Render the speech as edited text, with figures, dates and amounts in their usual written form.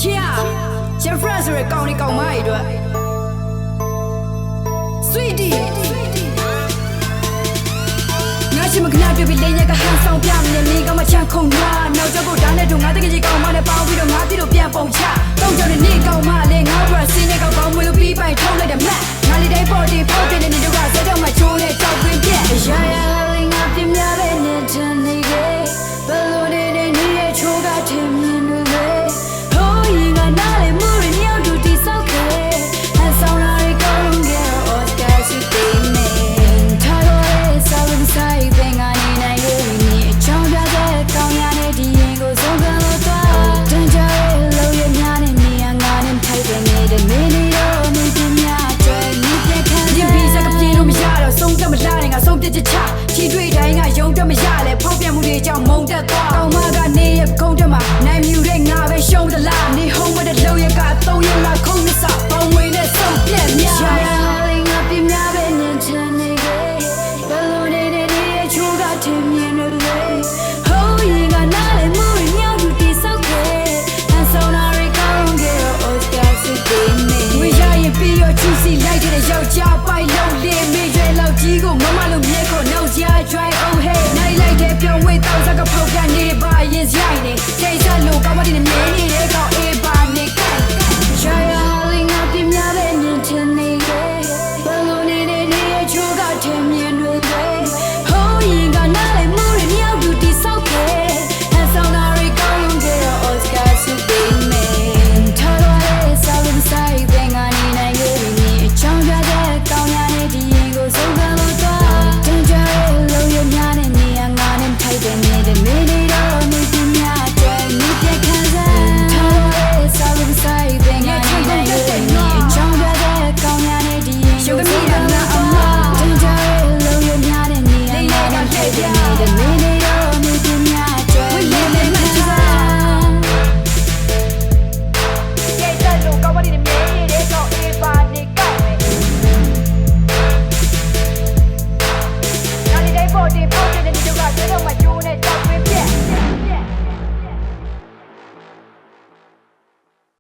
ချာ Jeffrey ဆိုတဲ့ကောင်လေးကောင်မကြီးတို့ Sweetie ငါချင်မခဏတွေ့ပြီးလိမ့်ရကဟန်ဆောင်ပြမနေနေကမှချမ်းခုန်သွားနောက်ကျဖို့ဓာတ်နဲ့တို့ငါတကယ်ကြီးကောင်မနဲ့ပေါင်းပြီးတော့ငါတိတို့ပြန်ပုံချတောင်းကြတဲ့နေကောင်မလေးငါ့ဘရစင်းနဲ့ကောင်ပေါင်းမွေးလို့ပြီးပိုင်ထုတ်လိုက်တဲ့မက်ငါလေးတိုင်းပေါ်တီဖောက်တဲ့နေတို့ကစက်တော့မှချိုးနဲ့တောက်ပင်ပြက်ရာရာလေးငါပြင်းများပဲနဲ့ချန်နေခဲ့ဘယ်လိုနေနေနေရဲ့ချိုးကထင်မြင်လို့လေဟိုးရင်ကနားလေမှုရညောင်တို့တိဆောက်ခဲ့ဟန်ဆောင်လာရီကောင်းခဲ့ Oscar ရှိသေးနေထားတော့ရဲ့စာဝင်ဆိုင်ပင်ကနေနိုင်ရဲ့မြေအချောင်းပြတဲ့ကောင်းရတဲ့ဒီရင်ကိုဆုံးခံလို့သွားတန်ကြရဲ့လုံရများနဲ့နေရငါနဲ့ထိုက်တဲ့နေတဲ့မင်းတို့နေပြများတွေ့နေပြခန့်ရင်ပြီးစကပြေလို့မရတော့ဆုံးသက်မလာနဲ့ငါဆုံးပြချချချီတွေ့တိုင်းကယုံတက်မရလဲဖောက်ပြန်မှုတွေကြောင့်မုံတက်သွားအောင်မကနေရခုံးတက်မှာနိုင်မြူတဲ့ငါပဲရှုံးသလားနေဟုံးမတဲ့လုံရက3ရက်လာခုံးမစပေါင်းဝင်နဲ့ဆုံးပြက်များရာလေးငါပြများပဲနေချင်နေခဲ့ဘယ်လိုနေနေချိုးကထင်မြင်လို့